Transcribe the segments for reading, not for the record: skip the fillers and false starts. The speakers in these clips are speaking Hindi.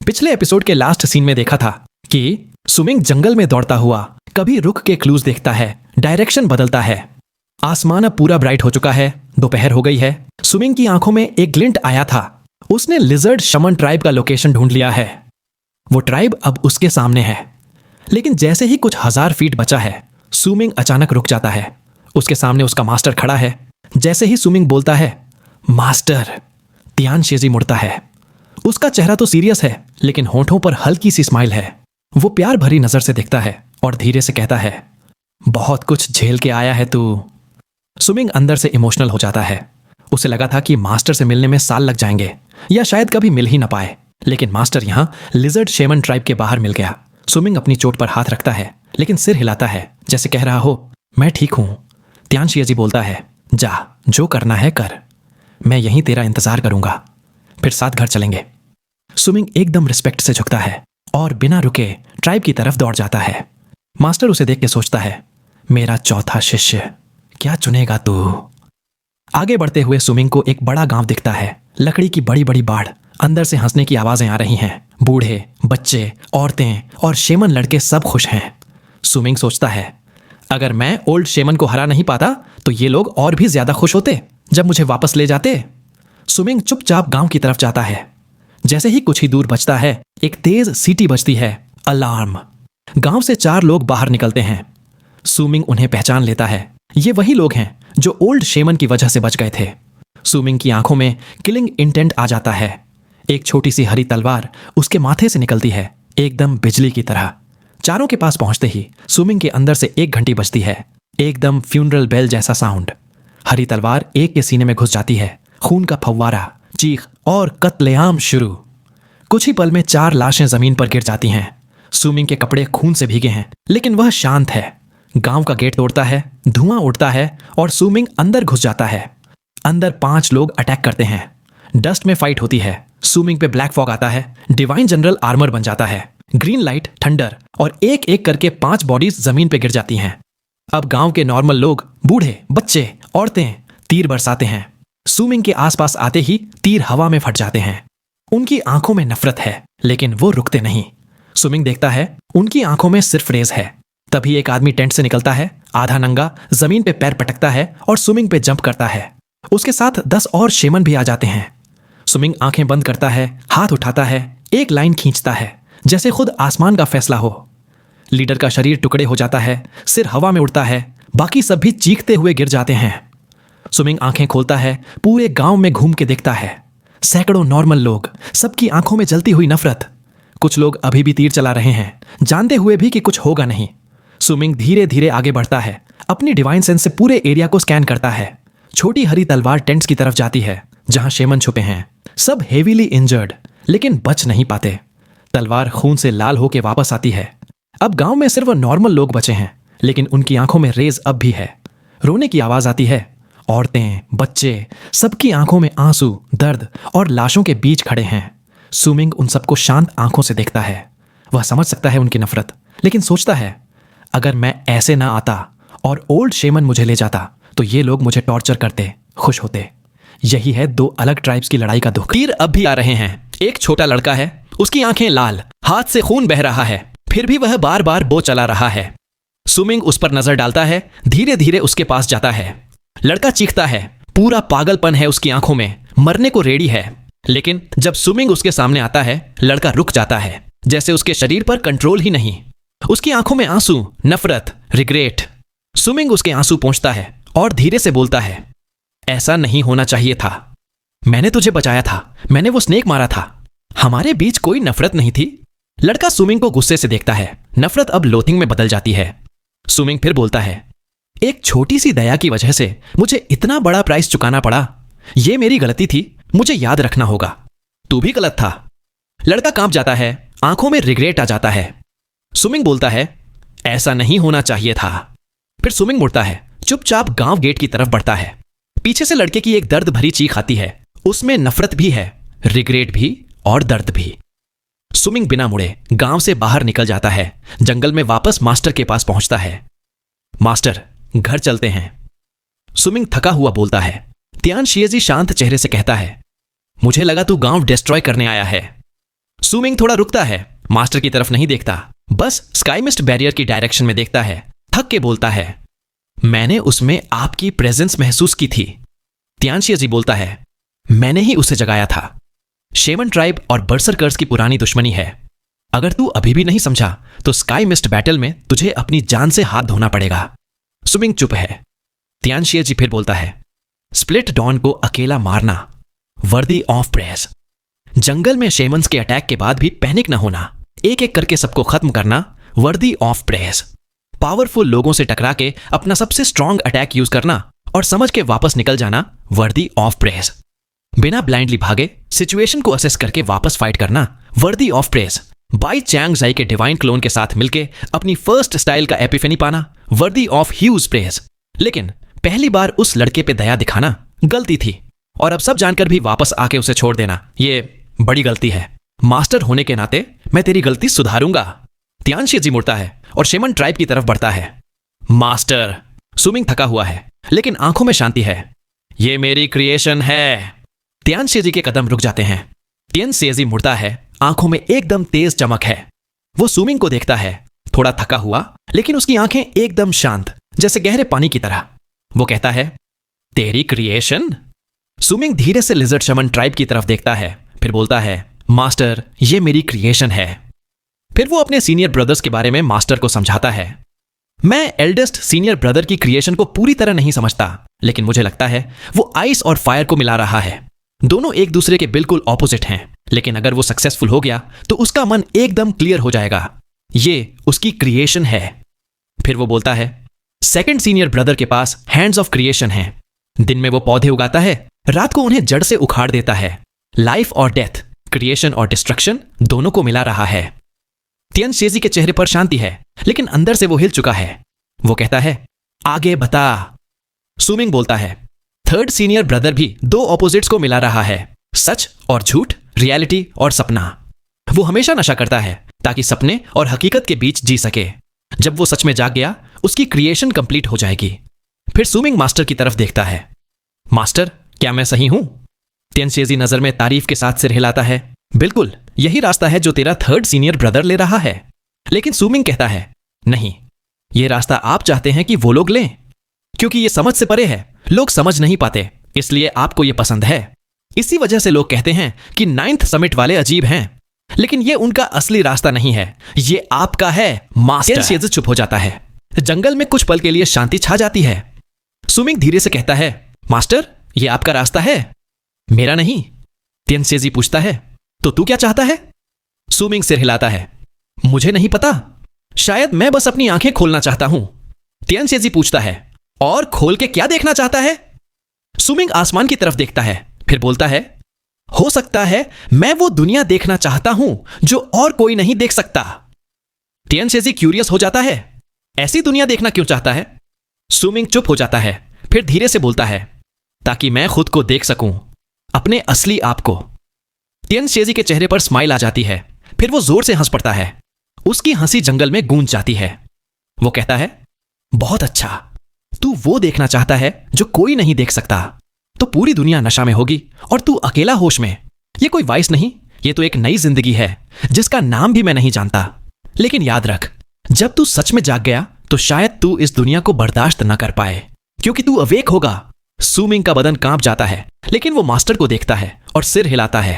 पिछले एपिसोड के लास्ट सीन में देखा था कि सुमिंग जंगल में दौड़ता हुआ कभी रुक के क्लूज देखता है, डायरेक्शन बदलता है। आसमान अब पूरा ब्राइट हो चुका है, दोपहर हो गई है। सुमिंग की आंखों में एक ग्लिंट आया था। उसने लिजर्ड शमन ट्राइब का लोकेशन ढूंढ लिया है। वो ट्राइब अब उसके सामने है। लेकिन जैसे ही कुछ 1000 फीट बचा है, सुमिंग अचानक रुक जाता है। उसके सामने उसका मास्टर खड़ा है। जैसे ही सुमिंग बोलता है मास्टर, तियान शेजी मुड़ता है। उसका चेहरा तो सीरियस है, लेकिन होठों पर हल्की सी स्माइल है। वो प्यार भरी नजर से देखता है और धीरे से कहता है, बहुत कुछ झेल के आया है तू। सुमिंग अंदर से इमोशनल हो जाता है। उसे लगा था कि मास्टर से मिलने में साल लग जाएंगे या शायद कभी मिल ही ना पाए, लेकिन मास्टर यहां लिजर्ड शेमन ट्राइब के बाहर मिल गया। सुमिंग अपनी चोट पर हाथ रखता है, लेकिन सिर हिलाता है जैसे कह रहा हो मैं ठीक हूं। तियान शेजी बोलता है, जा, जो करना है कर, मैं यहीं तेरा इंतजार करूंगा, फिर साथ घर चलेंगे। सुमिंग एकदम रिस्पेक्ट से झुकता है और बिना रुके ट्राइब की तरफ दौड़ जाता है। मास्टर उसे देख के सोचता है, मेरा चौथा शिष्य, क्या चुनेगा तू। आगे बढ़ते हुए सुमिंग को एक बड़ा गांव दिखता है। लकड़ी की बड़ी बड़ी बाढ़, अंदर से हंसने की आवाजें आ रही हैं। बूढ़े, बच्चे, औरतें और शेमन लड़के सब खुश हैं। सुमिंग सोचता है, अगर मैं ओल्ड शेमन को हरा नहीं पाता तो ये लोग और भी ज्यादा खुश होते जब मुझे वापस ले जाते। सुमिंग चुपचाप गांव की तरफ जाता है। जैसे ही कुछ ही दूर बचता है, एक तेज सीटी बजती है, अलार्म। गांव से 4 लोग बाहर निकलते हैं। सुमिंग उन्हें पहचान लेता है। ये वही लोग हैं जो ओल्ड शेमन की वजह से बच गए थे। सुमिंग की आंखों में किलिंग इंटेंट आ जाता है। एक छोटी सी हरी तलवार उसके माथे से निकलती है, एकदम बिजली की तरह। चारों के पास पहुंचते ही सुमिंग के अंदर से एक घंटी बजती है, एकदम फ्यूनरल बेल जैसा साउंड। हरी तलवार एक के सीने में घुस जाती है। खून का फव्वारा, चीख और कत्लेआम शुरू। कुछ ही पल में 4 लाशें जमीन पर गिर जाती हैं। सुमिंग के कपड़े खून से भीगे हैं, लेकिन वह शांत है। गांव का गेट तोड़ता है, धुआं उड़ता है और सुमिंग अंदर घुस जाता है। अंदर 5 लोग अटैक करते हैं। डस्ट में फाइट होती है। सुमिंग पे ब्लैक फॉग आता है। डिवाइन जनरल आर्मर बन जाता है। ग्रीन लाइट, थंडर और एक एक करके 5 बॉडीज जमीन पे गिर जाती हैं। अब गांव के नॉर्मल लोग, बूढ़े, बच्चे, औरतें तीर बरसाते हैं। सुमिंग के आसपास आते ही तीर हवा में फट जाते हैं। उनकी आंखों में नफरत है, लेकिन वो रुकते नहीं। सुमिंग देखता है उनकी आंखों में सिर्फ रेज है। तभी एक आदमी टेंट से निकलता है, आधा नंगा, जमीन पे पैर पटकता है और सुमिंग पे जंप करता है। उसके साथ 10 और शेमन भी आ जाते हैं। सुमिंग आंखें बंद करता है, हाथ उठाता है, एक लाइन खींचता है जैसे खुद आसमान का फैसला हो। लीडर का शरीर टुकड़े हो जाता है, सिर हवा में उड़ता है, बाकी सब भी चीखते हुए गिर जाते हैं। सुमिंग आंखें खोलता है, पूरे गांव में घूम के देखता है। सैकड़ों नॉर्मल लोग, सबकी आंखों में जलती हुई नफरत। कुछ लोग अभी भी तीर चला रहे हैं, जानते हुए भी कि कुछ होगा नहीं। सुमिंग धीरे धीरे आगे बढ़ता है, अपनी डिवाइन सेंस से पूरे एरिया को स्कैन करता है। छोटी हरी तलवार टेंट्स की तरफ जाती है, जहां शेमन छुपे हैं। सब हेवीली इंजर्ड, लेकिन बच नहीं पाते। तलवार खून से लाल होके वापस आती है। अब गांव में सिर्फ नॉर्मल लोग बचे हैं, लेकिन उनकी आंखों में रेज अब भी है। रोने की आवाज आती है। औरतें, बच्चे, सबकी आंखों में आंसू, दर्द और लाशों के बीच खड़े हैं। सुमिंग उन सबको शांत आंखों से देखता है। वह समझ सकता है उनकी नफरत, लेकिन सोचता है, अगर मैं ऐसे ना आता और ओल्ड शेमन मुझे ले जाता तो ये लोग मुझे टॉर्चर करते, खुश होते। यही है 2 अलग ट्राइब्स की लड़ाई का दुख। तीर अब भी आ रहे हैं। एक छोटा लड़का है, उसकी आंखें लाल, हाथ से खून बह रहा है, फिर भी वह बार बार बो चला रहा है। सुमिंग उस पर नजर डालता है, धीरे धीरे उसके पास जाता है। लड़का चीखता है, पूरा पागलपन है उसकी आंखों में, मरने को रेडी है। लेकिन जब सुमिंग उसके सामने आता है, लड़का रुक जाता है, जैसे उसके शरीर पर कंट्रोल ही नहीं। उसकी आंखों में आंसू, नफरत, रिग्रेट। सुमिंग उसके आंसू पोंछता है और धीरे से बोलता है, ऐसा नहीं होना चाहिए था। मैंने तुझे बचाया था, मैंने वो स्नेक मारा था, हमारे बीच कोई नफरत नहीं थी। लड़का सुमिंग को गुस्से से देखता है। नफरत अब लोथिंग में बदल जाती है। सुमिंग फिर बोलता है, एक छोटी सी दया की वजह से मुझे इतना बड़ा प्राइस चुकाना पड़ा। यह मेरी गलती थी, मुझे याद रखना होगा। तू भी गलत था। लड़का कांप जाता है, आंखों में रिग्रेट आ जाता है। सुमिंग बोलता है, ऐसा नहीं होना चाहिए था। फिर सुमिंग मुड़ता है, चुपचाप गांव गेट की तरफ बढ़ता है। पीछे से लड़के की एक दर्द भरी चीख आती है। उसमें नफरत भी है, रिग्रेट भी और दर्द भी। सुमिंग बिना मुड़े गांव से बाहर निकल जाता है। जंगल में वापस मास्टर के पास पहुंचता है। मास्टर, घर चलते हैं। सुमिंग थका हुआ बोलता है। तियान शिएजी शांत चेहरे से कहता है, मुझे लगा तू गांव डिस्ट्रॉय करने आया है। सुमिंग थोड़ा रुकता है, मास्टर की तरफ नहीं देखता, बस स्काई मिस्ट बैरियर की डायरेक्शन में देखता है। थक के बोलता है, मैंने उसमें आपकी प्रेजेंस महसूस की थी। तियानशिया जी बोलता है, मैंने ही उसे जगाया था। शेमन ट्राइब और बर्सरकर्स की पुरानी दुश्मनी है। अगर तू अभी भी नहीं समझा तो स्काई मिस्ट बैटल में तुझे अपनी जान से हाथ धोना पड़ेगा। सुमिंग चुप है। तियानशिया जी फिर बोलता है, स्प्लिट डॉन को अकेला मारना वर्दी ऑफ प्रेस। जंगल में शेमन्स के अटैक के बाद भी पैनिक न होना, एक एक करके सबको खत्म करना वर्दी ऑफ प्रेस। पावरफुल लोगों से टकरा के अपना सबसे स्ट्रॉन्ग अटैक यूज करना और समझ के वापस निकल जाना वर्दी ऑफ प्रेस। बिना ब्लाइंडली भागे सिचुएशन को असेस करके वापस फाइट करना worthy of press. By Chang जाई के डिवाइन क्लोन के साथ मिलके अपनी फर्स्ट स्टाइल का एपिफेनी पाना वर्दी ऑफ ह्यूज प्रेस। लेकिन पहली बार उस लड़के पे दया दिखाना गलती थी और अब सब जानकर भी वापस आके उसे छोड़ देना ये बड़ी गलती है। मास्टर होने के नाते मैं तेरी गलती सुधारूंगा। तियानशिया जी मुड़ता है और शेमन ट्राइब की तरफ बढ़ता है। मास्टर। सुमिंग थका हुआ है लेकिन आंखों में शांति है। ये मेरी क्रिएशन है। तियानशिया जी के कदम रुक जाते हैं। तियानशिया जी मुड़ता है, आंखों में एकदम तेज चमक है। वो सुमिंग को देखता है, थोड़ा थका हुआ लेकिन उसकी आंखें एकदम शांत, जैसे गहरे पानी की तरह। वो कहता है, तेरी क्रिएशन? सुमिंग धीरे से लिजर्ड शमन ट्राइब की तरफ देखता है, फिर बोलता है, मास्टर ये मेरी क्रिएशन है। फिर वो अपने सीनियर ब्रदर्स के बारे में मास्टर को समझाता है। मैं एल्डेस्ट सीनियर ब्रदर की क्रिएशन को पूरी तरह नहीं समझता, लेकिन मुझे लगता है वो आइस और फायर को मिला रहा है। दोनों एक दूसरे के बिल्कुल ऑपोजिट हैं, लेकिन अगर वो सक्सेसफुल हो गया तो उसका मन एकदम क्लियर हो जाएगा। ये उसकी क्रिएशन है। फिर वो बोलता है, सेकंड सीनियर ब्रदर के पास हैंड्स ऑफ क्रिएशन हैं। दिन में वो पौधे उगाता है, रात को उन्हें जड़ से उखाड़ देता है। लाइफ और डेथ, क्रिएशन और डिस्ट्रक्शन दोनों को मिला रहा है। तियानशिया जी के चेहरे पर शांति है लेकिन अंदर से वो हिल चुका है। वो कहता है, आगे बता। सुमिंग बोलता है, थर्ड सीनियर ब्रदर भी दो ऑपोजिट्स को मिला रहा है, सच और झूठ, रियलिटी और सपना। वो हमेशा नशा करता है ताकि सपने और हकीकत के बीच जी सके। जब वो सच में जाग गया उसकी क्रिएशन कंप्लीट हो जाएगी। फिर सुमिंग मास्टर की तरफ देखता है। मास्टर, क्या मैं सही हूं? तियानशिया जी नजर में तारीफ के साथ सिर हिलाता है। बिल्कुल यही रास्ता है जो तेरा थर्ड सीनियर ब्रदर ले रहा है। लेकिन सुमिंग कहता है, नहीं, ये रास्ता आप चाहते हैं कि वो लोग लें, क्योंकि ये समझ से परे है। लोग समझ नहीं पाते, इसलिए आपको ये पसंद है। इसी वजह से लोग कहते हैं कि 9th समिट वाले अजीब हैं, लेकिन ये उनका असली रास्ता नहीं है, ये आपका है मास्टर। तियानशिया जी चुप हो जाता है। जंगल में कुछ पल के लिए शांति छा जाती है। सुमिंग धीरे से कहता है, मास्टर ये आपका रास्ता है, मेरा नहीं। तियानशिया जी पूछता है, तो तू क्या चाहता है? सुमिंग सिर हिलाता है, मुझे नहीं पता, शायद मैं बस अपनी आंखें खोलना चाहता हूं। तियानशिया जी पूछता है, और खोल के क्या देखना चाहता है? सुमिंग आसमान की तरफ देखता है, फिर बोलता है, हो सकता है मैं वो दुनिया देखना चाहता हूं जो और कोई नहीं देख सकता। तियानशिया जी क्यूरियस हो जाता है, ऐसी दुनिया देखना क्यों चाहता है? सुमिंग चुप हो जाता है, फिर धीरे से बोलता है, ताकि मैं खुद को देख सकूं, अपने असली आप को। तियानशिया जी के चेहरे पर स्माइल आ जाती है, फिर वो जोर से हंस पड़ता है। उसकी हंसी जंगल में गूंज जाती है। वो कहता है, बहुत अच्छा, तू वो देखना चाहता है जो कोई नहीं देख सकता, तो पूरी दुनिया नशा में होगी और तू अकेला होश में। ये कोई वाइस नहीं, ये तो एक नई जिंदगी है जिसका नाम भी मैं नहीं जानता। लेकिन याद रख, जब तू सच में जाग गया तो शायद तू इस दुनिया को बर्दाश्त न कर पाए, क्योंकि तू अवेक होगा। सुमिंग का बदन कांप जाता है, लेकिन वो मास्टर को देखता है और सिर हिलाता है।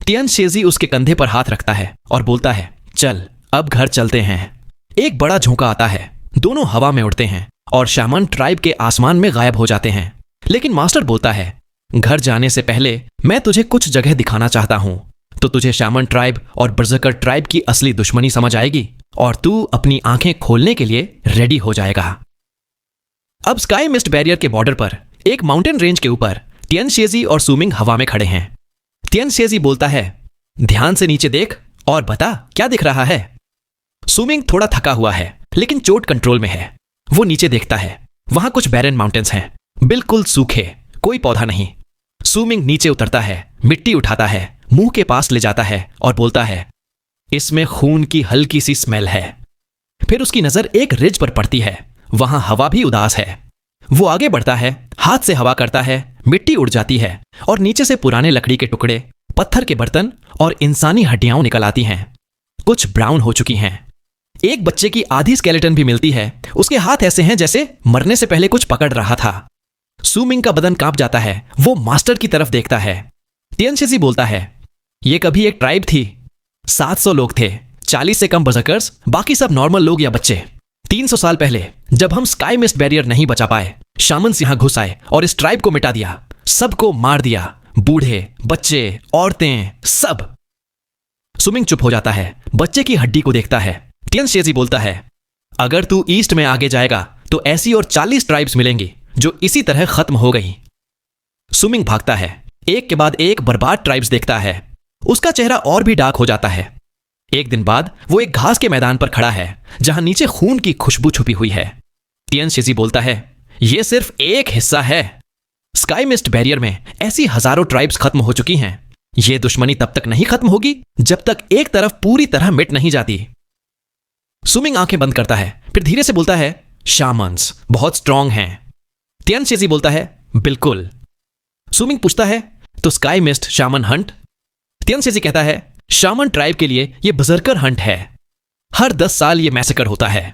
तियानशिया जी उसके कंधे पर हाथ रखता है और बोलता है, चल अब घर चलते हैं। एक बड़ा झोंका आता है, दोनों हवा में उड़ते हैं और शामन ट्राइब के आसमान में गायब हो जाते हैं। लेकिन मास्टर बोलता है, घर जाने से पहले मैं तुझे कुछ जगह दिखाना चाहता हूं, तो तुझे शामन ट्राइब और बर्जकर ट्राइब की असली दुश्मनी समझ आएगी और तू अपनी आंखें खोलने के लिए रेडी हो जाएगा। अब स्काई मिस्ट बैरियर के बॉर्डर पर एक माउंटेन रेंज के ऊपर तियानशिया जी और सुमिंग हवा में खड़े हैं। तियानशिया जी बोलता है, ध्यान से नीचे देख और बता क्या दिख रहा है। सुमिंग थोड़ा थका हुआ है लेकिन चोट कंट्रोल में है। वो नीचे देखता है, वहां कुछ बैरन माउंटेन्स हैं, बिल्कुल सूखे, कोई पौधा नहीं। सुमिंग नीचे उतरता है, मिट्टी उठाता है, मुंह के पास ले जाता है और बोलता है, इसमें खून की हल्की सी स्मेल है। फिर उसकी नजर एक रिज पर पड़ती है, वहां हवा भी उदास है। वो आगे बढ़ता है, हाथ से हवा करता है, मिट्टी उड़ जाती है और नीचे से पुराने लकड़ी के टुकड़े पत्थर के बर्तन और इंसानी हड्डियां निकल आती हैं। कुछ ब्राउन हो चुकी हैं। एक बच्चे की आधी स्केलेटन भी मिलती है। उसके हाथ ऐसे हैं जैसे मरने से पहले कुछ पकड़ रहा था। सुमिंग का बदन कांप जाता है। वो मास्टर की तरफ देखता है। तियानशीजी बोलता है, ये कभी एक ट्राइब थी। 700 लोग थे, 40 से कम बर्सर्कर्स, बाकी सब नॉर्मल लोग या बच्चे। 300 साल पहले जब हम स्काई मिस्ट बैरियर नहीं बचा पाए, शामन्स यहां घुस आए और इस ट्राइब को मिटा दिया। सबको मार दिया, बूढ़े, बच्चे, औरतें, सब। सुमिंग चुप हो जाता है, बच्चे की हड्डी को देखता है। तियानशीजी बोलता है, अगर तू ईस्ट में आगे जाएगा तो ऐसी और 40 ट्राइब्स मिलेंगी जो इसी तरह खत्म हो गई। सुमिंग भागता है, एक के बाद एक बर्बाद ट्राइब्स देखता है। उसका चेहरा और भी डार्क हो जाता है। एक दिन बाद वो एक घास के मैदान पर खड़ा है जहां नीचे खून की खुशबू छुपी हुई है। तियानशीजी बोलता है, यह सिर्फ एक हिस्सा है। स्काई मिस्ट बैरियर में ऐसी हजारों ट्राइब्स खत्म हो चुकी हैं। यह दुश्मनी तब तक नहीं खत्म होगी जब तक एक तरफ पूरी तरह मिट नहीं जाती। सुमिंग आंखें बंद करता है, फिर धीरे से बोलता है, शामन्स बहुत स्ट्रांग हैं। तियानशीजी बोलता है, बिल्कुल। सुमिंग पूछता है, तो स्काई मिस्ट शामन हंट? तियानशीजी कहता है, शामन ट्राइब के लिए यह बजर्कर हंट है। हर 10 साल यह मैसेकर होता है।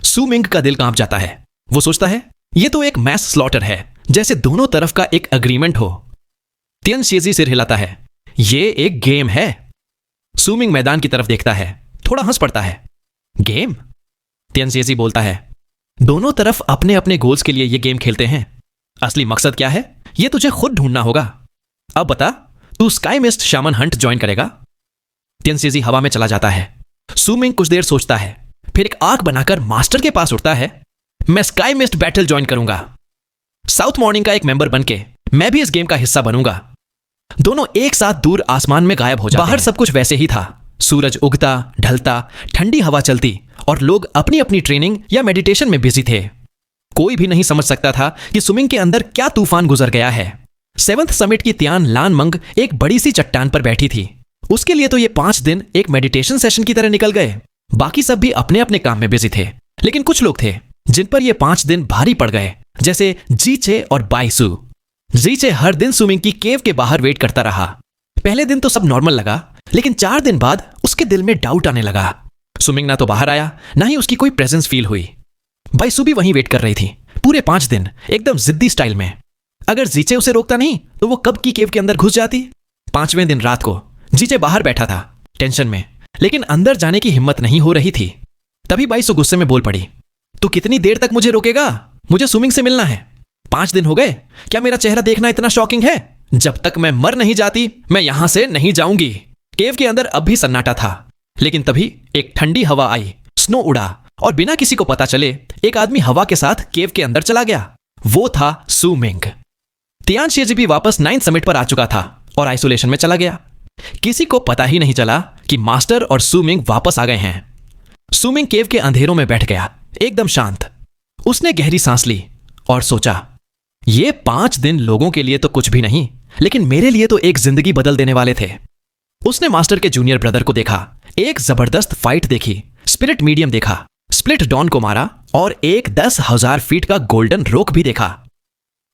सुमिंग का दिल कांप जाता है। वो सोचता है, यह तो एक मैस स्लॉटर है, जैसे दोनों तरफ का एक एग्रीमेंट हो। तियानशीजी सिर हिलाता है, यह एक गेम है। सुमिंग मैदान की तरफ देखता है, थोड़ा हंस पड़ता है। गेम? तियानशीजी बोलता है, दोनों तरफ अपने अपने गोल्स के लिए यह गेम खेलते हैं। असली मकसद क्या है यह तुझे खुद ढूंढना होगा। अब बता, तू sky mist shaman Hunt join करेगा? तियानशीजी हवा में चला जाता है। सुमिंग कुछ देर सोचता है, फिर एक आंख बनाकर मास्टर के पास उठता है, मैं स्काई मिस्ट बैटल ज्वाइन करूंगा। साउथ मॉर्निंग का एक मेंबर बनके मैं भी इस गेम का हिस्सा बनूंगा। दोनों एक साथ दूर आसमान में गायब हो जाते हैं। बाहर सब कुछ वैसे ही था। सूरज उगता, ढलता, ठंडी हवा चलती और लोग अपनी अपनी ट्रेनिंग या मेडिटेशन में बिजी थे। कोई भी नहीं समझ सकता था कि सुमिंग के अंदर क्या तूफान गुजर गया है। 7th समिट की तियान लान मंग एक बड़ी सी चट्टान पर बैठी थी। उसके लिए तो ये 5 दिन एक मेडिटेशन सेशन की तरह निकल गए। बाकी सब भी अपने अपने काम में बिजी थे, लेकिन कुछ लोग थे जिन पर ये 5 दिन भारी पड़ गए, जैसे जीचे और बाइसू। जीचे हर दिन सुमिंग की केव के बाहर वेट करता रहा। पहले दिन तो सब नॉर्मल लगा, लेकिन 4 दिन बाद उसके दिल में डाउट आने लगा। सुमिंग ना तो बाहर आया, ना ही उसकी कोई प्रेजेंस फील हुई। बाइसू भी वहीं वेट कर रही थी, पूरे 5 दिन एकदम जिद्दी स्टाइल में। अगर जीचे उसे रोकता नहीं तो वो कब की केव के अंदर घुस जाती। 5वें दिन रात को जीचे बाहर बैठा था टेंशन में, लेकिन अंदर जाने की हिम्मत नहीं हो रही थी। तभी बाइसू गुस्से में बोल पड़ी, तू कितनी देर तक मुझे रोकेगा? मुझे सुमिंग से मिलना है। 5 दिन हो गए, क्या मेरा चेहरा देखना इतना शॉकिंग है? जब तक मैं मर नहीं जाती मैं यहां से नहीं जाऊंगी। केव के अंदर अब भी सन्नाटा था, लेकिन तभी एक ठंडी हवा आई, स्नो उड़ा और बिना किसी को पता चले एक आदमी हवा के साथ केव के अंदर चला गया। वो था सुमिंग। तियानशीजी भी वापस 9th समिट पर आ चुका था और आइसोलेशन में चला गया। किसी को पता ही नहीं चला कि मास्टर और सुमिंग वापस आ गए हैं। सुमिंग केव के अंधेरों में बैठ गया, एकदम शांत। उसने गहरी सांस ली और सोचा, ये 5 दिन लोगों के लिए तो कुछ भी नहीं, लेकिन मेरे लिए तो एक जिंदगी बदल देने वाले थे। उसने मास्टर के जूनियर ब्रदर को देखा, एक जबरदस्त फाइट देखी, स्पिरिट मीडियम देखा, स्प्लिट डॉन को मारा और एक 10,000 फीट का गोल्डन रोक भी देखा।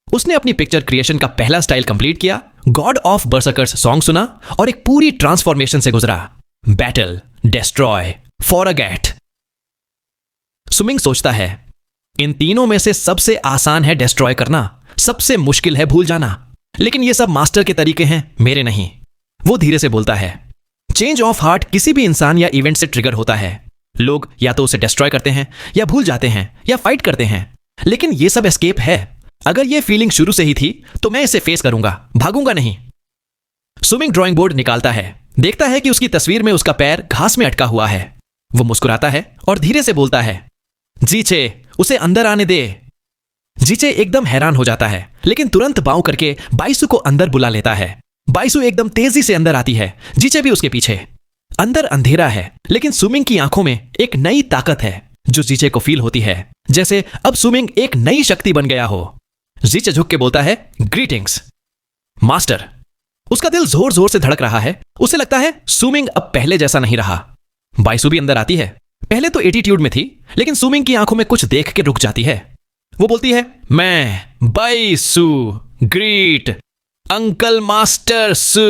उसने अपनी पिक्चर क्रिएशन का पहला स्टाइल कंप्लीट किया, गॉड ऑफ बर्सर्कर्स सॉन्ग सुना और एक पूरी ट्रांसफॉर्मेशन से गुजरा। Battle, destroy, forget. सुमिंग सोचता है, इन तीनों में से सबसे आसान है डिस्ट्रॉय करना, सबसे मुश्किल है भूल जाना। लेकिन ये सब मास्टर के तरीके हैं, मेरे नहीं। वो धीरे से बोलता है, चेंज ऑफ हार्ट किसी भी इंसान या इवेंट से ट्रिगर होता है। लोग या तो उसे डिस्ट्रॉय करते हैं या भूल जाते हैं या फाइट करते हैं, लेकिन ये सब एस्केप है। अगर ये फीलिंग शुरू से ही थी तो मैं इसे फेस करूंगा, भागूंगा नहीं। सुमिंग ड्राइंग बोर्ड निकालता है, देखता है कि उसकी तस्वीर में उसका पैर घास में अटका हुआ है। वो मुस्कुराता है और धीरे से बोलता है, जीचे उसे अंदर आने दे। जीचे एकदम हैरान हो जाता है, लेकिन तुरंत बाऊ करके बाइसू को अंदर बुला लेता है। बाइसू एकदम तेजी से अंदर आती है, जीचे भी उसके पीछे। अंदर अंधेरा है, लेकिन सुमिंग की आंखों में एक नई ताकत है जो जीचे को फील होती है, जैसे अब सुमिंग एक नई शक्ति बन गया हो। जीचे झुक के बोलता है, ग्रीटिंग्स मास्टर। उसका दिल जोर जोर से धड़क रहा है। उसे लगता है सुमिंग अब पहले जैसा नहीं रहा। बाइसू भी अंदर आती है। पहले तो एटीट्यूड में थी, लेकिन सुमिंग की आंखों में कुछ देख के रुक जाती है। वो बोलती है, मैं बाइसू, ग्रीट अंकल मास्टर सू।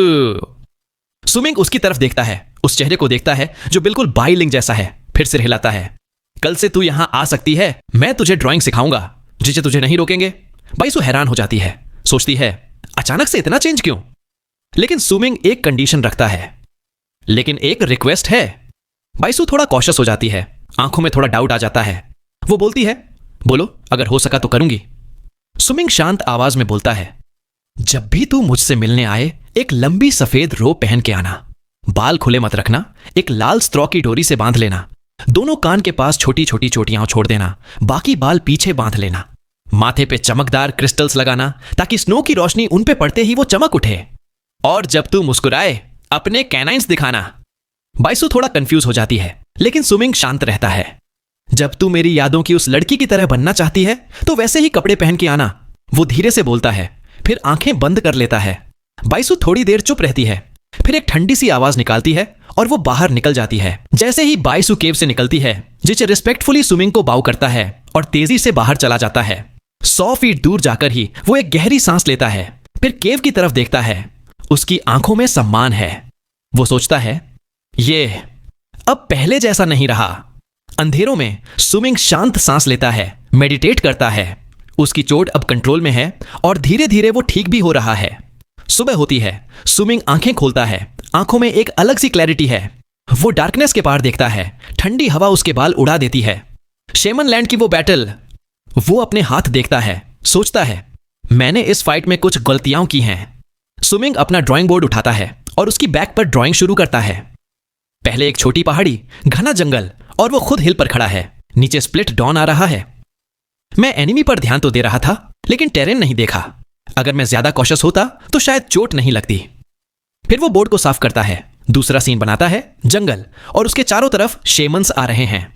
सुमिंग उसकी तरफ देखता है, उस चेहरे को देखता है जो बिल्कुल बाईलिंग जैसा है। फिर सिर हिलाता है। कल से तू यहां आ सकती है, मैं तुझे ड्राइंग सिखाऊंगा, जिसे तुझे नहीं रोकेंगे। बाइसू हैरान हो जाती है, सोचती है अचानक से इतना चेंज क्यों। लेकिन सुमिंग एक कंडीशन रखता है, लेकिन एक रिक्वेस्ट है। बाइसू थोड़ा कॉशियस हो जाती है, आंखों में थोड़ा डाउट आ जाता है। वो बोलती है, बोलो, अगर हो सका तो करूंगी। सुमिंग शांत आवाज में बोलता है, जब भी तू मुझसे मिलने आए एक लंबी सफेद रोब पहन के आना, बाल खुले मत रखना, एक लाल स्ट्रॉ की डोरी से बांध लेना, दोनों कान के पास छोटी छोटी चोटियां छोड़ देना, बाकी बाल पीछे बांध लेना, माथे पे चमकदार क्रिस्टल्स लगाना ताकि स्नो की रोशनी उन पे पड़ते ही वो चमक उठे, और जब तू मुस्कुराए अपने कैनाइन्स दिखाना। बाइसू थोड़ा कंफ्यूज हो जाती है, लेकिन सुमिंग शांत रहता है। जब तू मेरी यादों की उस लड़की की तरह बनना चाहती है तो वैसे ही कपड़े पहन के आना, वो धीरे से बोलता है, फिर आंखें बंद कर लेता है। बाइसू थोड़ी देर चुप रहती है, फिर एक ठंडी सी आवाज निकालती है और वो बाहर निकल जाती है। जैसे ही बाइसू केव से निकलती है, जिचे रिस्पेक्टफुली सुमिंग को बाउ करता है और तेजी से बाहर चला जाता है। 100 फीट दूर जाकर ही वो एक गहरी सांस लेता है, फिर केव की तरफ देखता है। उसकी आंखों में सम्मान है। वो सोचता है, ये अब पहले जैसा नहीं रहा। अंधेरों में सुमिंग शांत सांस लेता है, मेडिटेट करता है। उसकी चोट अब कंट्रोल में है और धीरे धीरे वो ठीक भी हो रहा है। सुबह होती है, सुमिंग आंखें खोलता है। आंखों में एक अलग सी क्लैरिटी है। वो डार्कनेस के पार देखता है, ठंडी हवा उसके बाल उड़ा देती है। शेमन लैंड की वो बैटल, वो अपने हाथ देखता है, सोचता है, मैंने इस फाइट में कुछ गलतियां की हैं। सुमिंग अपना ड्राइंग बोर्ड उठाता है और उसकी बैक पर ड्राइंग शुरू करता है। पहले एक छोटी पहाड़ी, घना जंगल और वो खुद हिल पर खड़ा है। नीचे स्प्लिट डॉन आ रहा है। मैं एनिमी पर ध्यान तो दे रहा था, लेकिन टेरेन नहीं देखा। अगर मैं ज्यादा कॉशियस होता तो शायद चोट नहीं लगती। फिर वो बोर्ड को साफ करता है, दूसरा सीन बनाता है, जंगल और उसके चारों तरफ शेमन्स आ रहे हैं।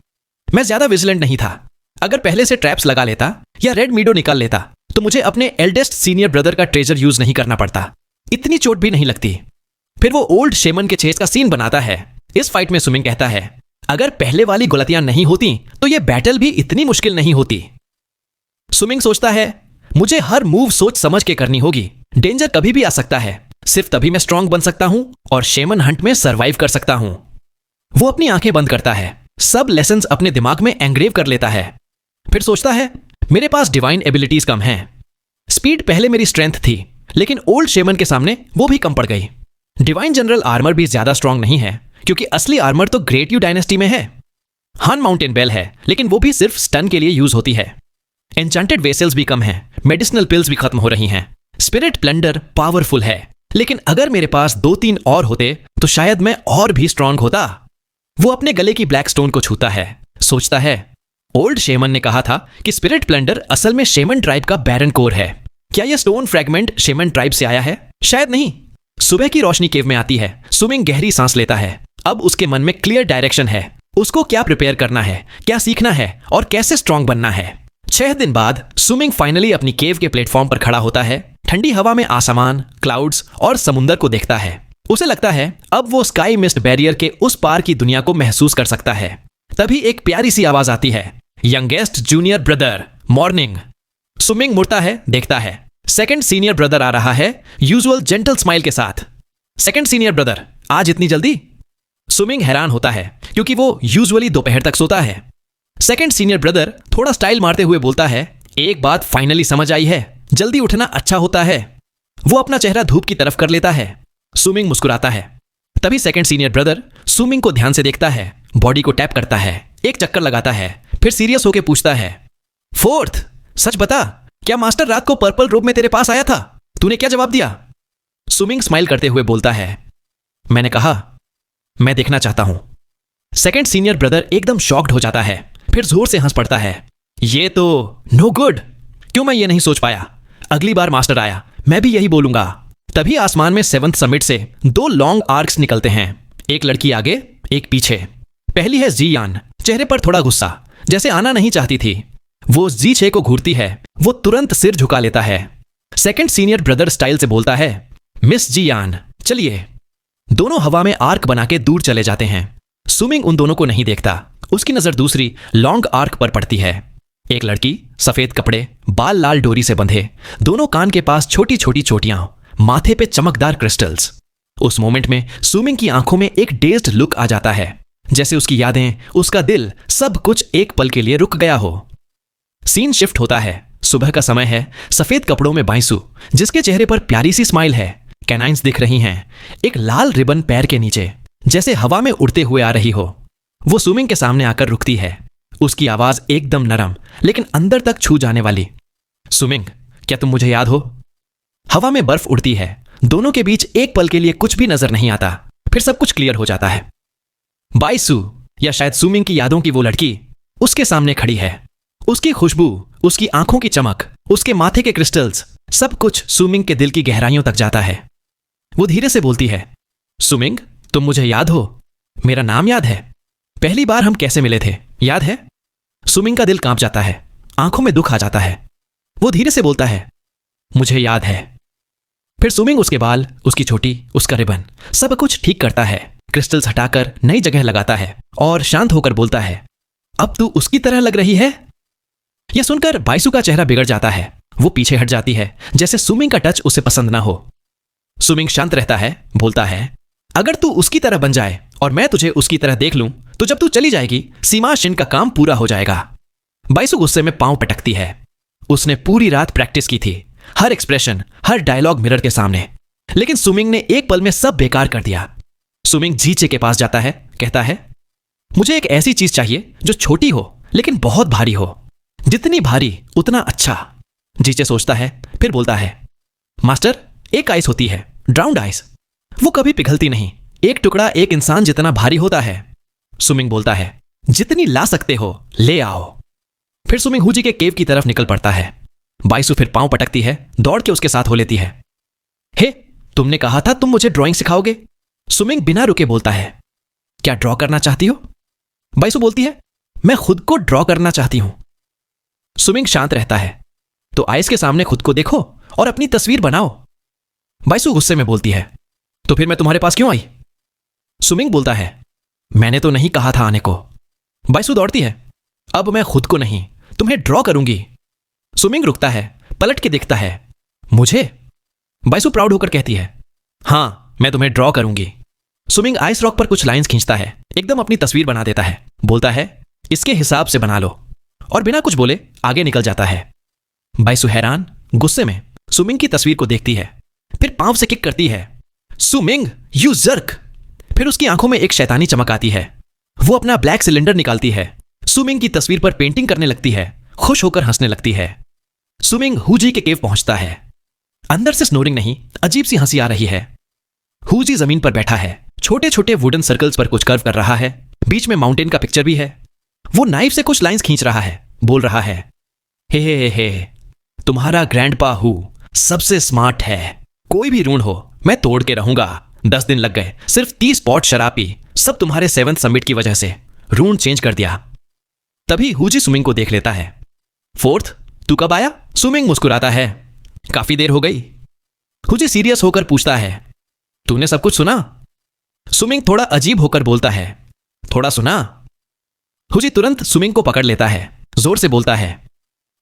मैं ज्यादा विजिलेंट नहीं था। अगर पहले से ट्रैप्स लगा लेता या रेड मीडो निकाल लेता तो मुझे अपने एल्डेस्ट सीनियर ब्रदर का ट्रेजर यूज नहीं करना पड़ता, इतनी चोट भी नहीं लगती। फिर वो ओल्ड शेमन के चेस का सीन बनाता है। इस फाइट में सुमिंग कहता है, अगर पहले वाली गलतियां नहीं होती तो ये बैटल भी इतनी मुश्किल नहीं होती। सुमिंग सोचता है, मुझे हर मूव सोच समझ के करनी होगी। डेंजर कभी भी आ सकता है, सिर्फ तभी मैं स्ट्रांग बन सकता हूं और शेमन हंट में सरवाइव कर सकता हूं। वो अपनी आंखें बंद करता है, सब लेसन्स अपने दिमाग में एंग्रेव कर लेता है। फिर सोचता है, मेरे पास डिवाइन एबिलिटीज कम हैं। स्पीड पहले मेरी स्ट्रेंथ थी, लेकिन ओल्ड शेमन के सामने वो भी कम पड़ गई। डिवाइन जनरल आर्मर भी ज्यादा स्ट्रांग नहीं है, क्योंकि असली आर्मर तो ग्रेट यू डायनेस्टी में है। हान माउंटेन बेल है, लेकिन वो भी सिर्फ स्टन के लिए यूज होती है। एन्चेंटेड वेसल्स भी कम हैं, मेडिसिनल पिल्स भी खत्म हो रही हैं। स्पिरिट प्लंडर पावरफुल है, लेकिन अगर मेरे पास 2-3 और होते तो शायद मैं और भी स्ट्रांग होता। वो अपने गले की ब्लैक स्टोन को छूता है, सोचता है, ओल्ड शेमन ने कहा था कि स्पिरिट प्लंडर असल में शेमन ट्राइब का बैरन कोर है। क्या यह स्टोन फ्रैगमेंट शेमन ट्राइब से आया है? शायद नहीं। सुबह की रोशनी केव में आती है। सुमिंग गहरी सांस लेता है। अब उसके मन में क्लियर डायरेक्शन है। उसको क्या प्रिपेयर करना है, क्या सीखना है और कैसे स्ट्रांग बनना है। 6 दिन बाद सुमिंग फाइनली अपनी केव के प्लेटफॉर्म पर खड़ा होता है। ठंडी हवा में आसमान, क्लाउड्स और समुंदर को देखता है। उसे लगता है अब वो स्काई मिस्ट बैरियर के उस पार की दुनिया को महसूस कर सकता है। तभी एक प्यारी सी आवाज आती है, यंगेस्ट जूनियर ब्रदर, मॉर्निंग। सुमिंग मुड़ता है, देखता है सेकंड सीनियर ब्रदर आ रहा है, यूजुअल जेंटल स्माइल के साथ। सेकंड सीनियर ब्रदर, आज इतनी जल्दी? सुमिंग हैरान होता है, क्योंकि वो यूजुअली दोपहर तक सोता है। सेकंड सीनियर ब्रदर थोड़ा स्टाइल मारते हुए बोलता है, एक बात फाइनली समझ आई है, जल्दी उठना अच्छा होता है। वो अपना चेहरा धूप की तरफ कर लेता है। सुमिंग मुस्कुराता है। तभी सेकंड सीनियर ब्रदर सुमिंग को ध्यान से देखता है, बॉडी को टैप करता है, एक चक्कर लगाता है, फिर सीरियस होकर पूछता है, फोर्थ, सच बता, क्या मास्टर रात को पर्पल रोब में तेरे पास आया था? तूने क्या जवाब दिया? सुमिंग स्माइल करते हुए बोलता है, मैंने कहा, मैं देखना चाहता हूं। सेकंड सीनियर ब्रदर एकदम शॉक्ड हो जाता है, फिर जोर से हंस पड़ता है। ये तो नो गुड, क्यों मैं ये नहीं सोच पाया? अगली बार मास्टर आया मैं भी यही बोलूंगा। तभी आसमान में 7th समिट से 2 लॉन्ग आर्क्स निकलते हैं, एक लड़की आगे, एक पीछे। पहली है जी यान, चेहरे पर थोड़ा गुस्सा, जैसे आना नहीं चाहती थी। वो जी 6 को घूरती है, वो तुरंत सिर झुका लेता है। सेकंड सीनियर ब्रदर स्टाइल से बोलता है, मिस जी यान, चलिए। दोनों हवा में आर्क बना के दूर चले जाते हैं। सुमिंग उन दोनों को नहीं देखता। उसकी नजर दूसरी लॉन्ग आर्क पर पड़ती है। एक लड़की, सफेद कपड़े, बाल लाल डोरी से बंधे, दोनों कान के पास छोटी छोटी चोटियां, माथे पे चमकदार क्रिस्टल्स। उस मोमेंट में सुमिंग की आंखों में एक डेज्ड लुक आ जाता है, जैसे उसकी यादें, उसका दिल, सब कुछ एक पल के लिए रुक गया हो। सीन शिफ्ट होता है। सुबह का समय है। सफेद कपड़ों में बाइसू, जिसके चेहरे पर प्यारी सी स्माइल है। कैनाइंस दिख रही हैं, एक लाल रिबन पैर के नीचे, जैसे हवा में उड़ते हुए आ रही हो। वो सुमिंग के सामने आकर रुकती है। उसकी आवाज एकदम नरम, लेकिन अंदर तक छू जाने वाली। सुमिंग, क्या तुम मुझे याद हो? हवा में बर्फ उड़ती है। दोनों के बीच एक पल के लिए कुछ भी नजर नहीं आता, फिर सब कुछ क्लियर हो जाता है। बाइसू, या शायद सुमिंग की यादों की वो लड़की, उसके सामने खड़ी है। उसकी खुशबू, उसकी आंखों की चमक, उसके माथे के क्रिस्टल्स, सब कुछ सुमिंग के दिल की गहराइयों तक जाता है। वो धीरे से बोलती है, सुमिंग, तुम मुझे याद हो? मेरा नाम याद है? पहली बार हम कैसे मिले थे, याद है? सुमिंग का दिल कांप जाता है, आंखों में दुख आ जाता है। वो धीरे से बोलता है, मुझे याद है। फिर सुमिंग उसके बाल, उसकी चोटी, उसका रिबन, सब कुछ ठीक करता है। क्रिस्टल्स हटाकर नई जगह लगाता है और शांत होकर बोलता है, अब तू उसकी तरह लग रही है। यह सुनकर बाइसू का चेहरा बिगड़ जाता है। वो पीछे हट जाती है, जैसे सुमिंग का टच उसे पसंद ना हो। सुमिंग शांत रहता है, बोलता है, अगर तू उसकी तरह बन जाए और मैं तुझे उसकी तरह देख लूं, तो जब तू चली जाएगी, सीमा शिन का काम पूरा हो जाएगा। बाइसू गुस्से में पांव पटकती है। उसने पूरी रात प्रैक्टिस की थी, हर एक्सप्रेशन, हर डायलॉग मिरर के सामने, लेकिन सुमिंग ने एक पल में सब बेकार कर दिया। सुमिंग जीचे के पास जाता है, कहता है, मुझे एक ऐसी चीज चाहिए जो छोटी हो लेकिन बहुत भारी हो। जितनी भारी उतना अच्छा। जीचे सोचता है, फिर बोलता है, मास्टर, एक आइस होती है, ड्राउंड आइस। वो कभी पिघलती नहीं। एक टुकड़ा एक इंसान जितना भारी होता है। सुमिंग बोलता है, जितनी ला सकते हो ले आओ। फिर सुमिंग हुजी के केव की तरफ निकल पड़ता है। बाइसू फिर पांव पटकती है, दौड़ के उसके साथ हो लेती है। हे, तुमने कहा था तुम मुझे ड्राइंग सिखाओगे। सुमिंग बिना रुके बोलता है, क्या ड्रॉ करना चाहती हो? बाइसू बोलती है, मैं खुद को ड्रॉ करना चाहती हूं। सुमिंग शांत रहता है, तो आइस के सामने खुद को देखो और अपनी तस्वीर बनाओ। बाइसू गुस्से में बोलती है, तो फिर मैं तुम्हारे पास क्यों आई? सुमिंग बोलता है, मैंने तो नहीं कहा था आने को। बाइसू दौड़ती है, अब मैं खुद को नहीं, तुम्हें ड्रॉ करूंगी। सुमिंग रुकता है, पलट के देखता है, मुझे? बाइसू प्राउड होकर कहती है, हां, मैं तुम्हें ड्रॉ करूंगी। सुमिंग आइस रॉक पर कुछ लाइंस खींचता है, एकदम अपनी तस्वीर बना देता है। बोलता है, इसके हिसाब से बना लो, और बिना कुछ बोले आगे निकल जाता है। बाइसू हैरान, गुस्से में सुमिंग की तस्वीर को देखती है, फिर पांव से किक करती है। Swimming, you jerk! फिर उसकी आंखों में एक शैतानी चमक आती है। वो अपना ब्लैक सिलेंडर निकालती है, सुमिंग की तस्वीर पर पेंटिंग करने लगती है, खुश होकर हंसने लगती है। सुमिंग हुजी के केव पहुंचता है। अंदर से स्नोरिंग नहीं, अजीब सी हंसी आ रही है। हुजी जमीन पर बैठा है, छोटे छोटे वुडन सर्कल्स पर कुछ कर्व कर रहा है। बीच में माउंटेन का पिक्चर भी है। वो नाइफ से कुछ लाइंस खींच रहा है, बोल रहा है, हे, तुम्हारा ग्रैंडपा हु सबसे स्मार्ट है। कोई भी ऋण हो मैं तोड़ के रहूंगा। 10 दिन लग गए, सिर्फ 30 पॉट शराब पी, सब तुम्हारे 7th समिट की वजह से। ऋण चेंज कर दिया। तभी हुजी सुमिंग को देख लेता है। 4th, तू कब आया? सुमिंग मुस्कुराता है, काफी देर हो गई। हुजी सीरियस होकर पूछता है, तूने सब कुछ सुना? सुमिंग थोड़ा अजीब होकर बोलता है, थोड़ा सुना। हुजी तुरंत सुमिंग को पकड़ लेता है, जोर से बोलता है,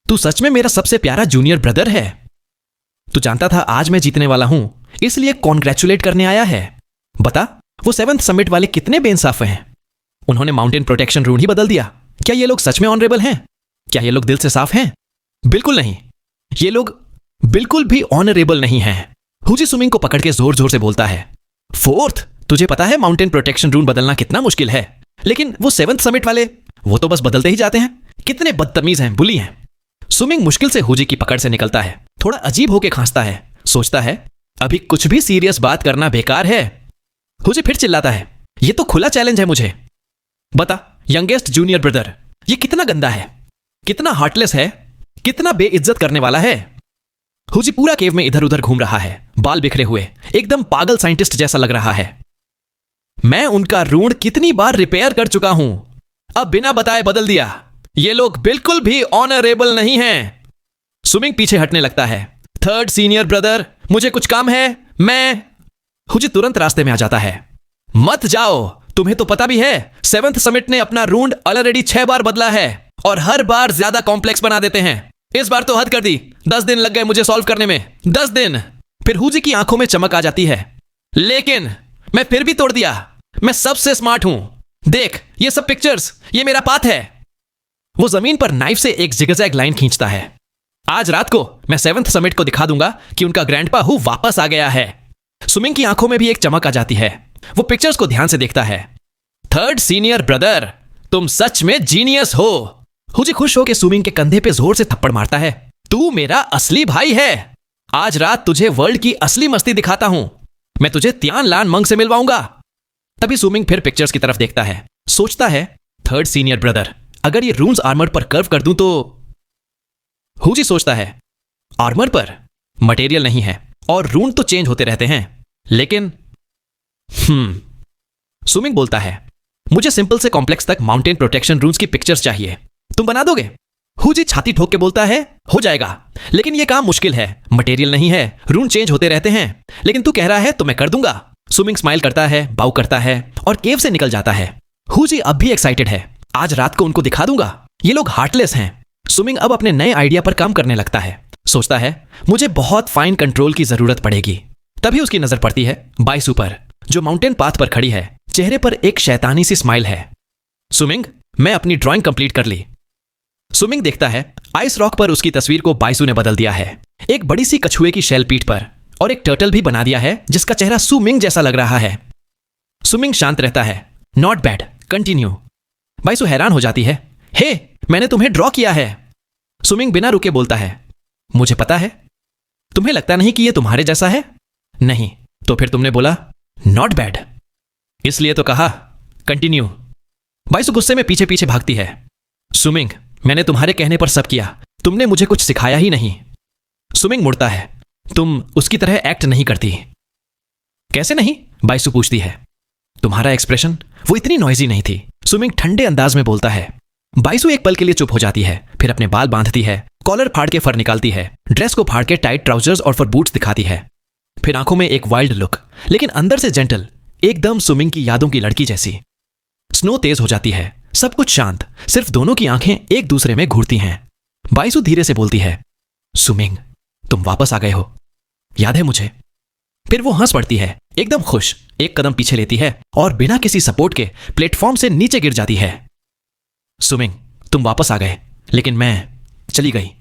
तू सच में मेरा सबसे प्यारा जूनियर ब्रदर है। तू जानता था आज मैं जीतने वाला हूं, इसलिए कॉन्ग्रेचुलेट करने आया है। बता, वो 7th समिट वाले कितने बेइंसाफ हैं। उन्होंने माउंटेन प्रोटेक्शन रूल ही बदल दिया। क्या ये लोग सच में ऑनरेबल हैं? क्या ये लोग दिल से साफ हैं? बिल्कुल नहीं, ये लोग बिल्कुल भी ऑनरेबल नहीं हैं। हुजी सुमिंग को पकड़ के जोर जोर से बोलता है, 4th, तुझे पता है माउंटेन प्रोटेक्शन रूल बदलना कितना मुश्किल है, लेकिन वो 7th समिट वाले, वो तो बस बदलते ही जाते हैं। कितने बदतमीज हैं, बुली हैं। सुमिंग मुश्किल से हुजी की पकड़ से निकलता है, थोड़ा अजीब होके खांसता है, सोचता है अभी कुछ भी सीरियस बात करना बेकार है। हुजी फिर चिल्लाता है, ये तो खुला चैलेंज है मुझे। बता, यंगेस्ट जूनियर ब्रदर, ये कितना गंदा है, कितना हार्टलेस है, कितना बेइज्जत करने वाला है। हुजी पूरा केव में इधर उधर घूम रहा है, बाल बिखरे हुए, एकदम पागल साइंटिस्ट जैसा लग रहा है। मैं उनका ऋण कितनी बार रिपेयर कर चुका हूं, अब बिना बताए बदल दिया। ये लोग बिल्कुल भी ऑनरेबल नहीं हैं। सुमिंग पीछे हटने लगता है। 3rd सीनियर ब्रदर, मुझे कुछ काम है, मैं। हुजी तुरंत रास्ते में आ जाता है। मत जाओ, तुम्हें तो पता भी है 7th समिट ने अपना रूंड ऑलरेडी 6 बार बदला है और हर बार ज्यादा कॉम्प्लेक्स बना देते हैं। इस बार तो हद कर दी, 10 दिन लग गए मुझे सॉल्व करने में, 10 दिन। फिर हुजी की आंखों में चमक आ जाती है। लेकिन मैं फिर भी तोड़ दिया। मैं सबसे स्मार्ट हूं। देख, ये सब पिक्चर्स, ये मेरा पाथ है। वो जमीन पर नाइफ से एक जिगजैग लाइन खींचता है। आज रात को मैं 7th समिट को दिखा दूंगा कि उनका ग्रैंडपा हु वापस आ गया है। सुमिंग की आंखों में भी एक चमक आ जाती है। वो पिक्चर्स को ध्यान से देखता है। 3rd सीनियर ब्रदर, तुम सच में जीनियस हो। हुजी खुश हो के सुमिंग के कंधे पे जोर से थप्पड़ मारता है। तू मेरा असली भाई है। आज रात तुझे वर्ल्ड की असली मस्ती दिखाता हूं। मैं तुझे तियान लान मंग से मिलवाऊंगा। तभी सुमिंग फिर पिक्चर्स की तरफ देखता है। सोचता है, 3rd सीनियर ब्रदर, अगर ये रून्स आर्मर पर कर्व कर दूं तो। हुजी सोचता है, आर्मर पर मटेरियल नहीं है और रून तो चेंज होते रहते हैं, लेकिन सुमिंग बोलता है, मुझे सिंपल से कॉम्प्लेक्स तक माउंटेन प्रोटेक्शन रून्स की पिक्चर्स चाहिए। तुम बना दोगे? हुजी छाती ठोक के बोलता है, हो जाएगा, लेकिन यह काम मुश्किल है। मटेरियल नहीं है, रून चेंज होते रहते हैं, लेकिन तू कह रहा है तो मैं कर दूंगा। सुमिंग स्माइल करता है, बाउ करता है और केव से निकल जाता है। हुजी अब भी एक्साइटेड है। आज रात को उनको दिखा दूंगा। ये लोग हार्टलेस हैं। सुमिंग अब अपने नए आइडिया पर काम करने लगता है। सोचता है, मुझे बहुत फाइन कंट्रोल की जरूरत पड़ेगी। तभी उसकी नजर पड़ती है बाइसू पर, जो माउंटेन पाथ पर खड़ी है। चेहरे पर एक शैतानी सी स्माइल है। सुमिंग, मैं अपनी ड्राइंग कंप्लीट कर ली। सुमिंग देखता है आइस रॉक पर उसकी तस्वीर को बाइसू ने बदल दिया है। एक बड़ी सी कछुए की शेल पीठ पर और एक टर्टल भी बना दिया है जिसका चेहरा सुमिंग जैसा लग रहा है। सुमिंग शांत रहता है। Not bad, continue. बाइसू हैरान हो जाती है। हे, मैंने तुम्हें ड्रॉ किया है। सुमिंग बिना रुके बोलता है, मुझे पता है। तुम्हें लगता नहीं कि यह तुम्हारे जैसा है? नहीं, तो फिर तुमने बोला नॉट बैड, इसलिए तो कहा कंटिन्यू। बाइसू गुस्से में पीछे पीछे भागती है। सुमिंग, मैंने तुम्हारे कहने पर सब किया, तुमने मुझे कुछ सिखाया ही नहीं। सुमिंग मुड़ता है। तुम उसकी तरह एक्ट नहीं करती। कैसे नहीं? बाइसू पूछती है। तुम्हारा एक्सप्रेशन, वो इतनी नॉइजी नहीं थी। सुमिंग ठंडे अंदाज में बोलता है। बाइसू एक पल के लिए चुप हो जाती है, फिर अपने बाल बांधती है, कॉलर फाड़ के फर निकालती है, ड्रेस को फाड़ के टाइट ट्राउजर्स और फर बूट्स दिखाती है। फिर आंखों में एक वाइल्ड लुक, लेकिन अंदर से जेंटल, एकदम सुमिंग की यादों की लड़की जैसी। स्नो तेज हो जाती है, सब कुछ शांत, सिर्फ दोनों की आंखें एक दूसरे में घूरती हैं। बाइसू धीरे से बोलती है, सुमिंग, तुम वापस आ गए हो, याद है मुझे? फिर वो हंस पड़ती है, एकदम खुश, एक कदम पीछे लेती है और बिना किसी सपोर्ट के प्लेटफॉर्म से नीचे गिर जाती है। सुमिंग, तुम वापस आ गए, लेकिन मैं चली गई।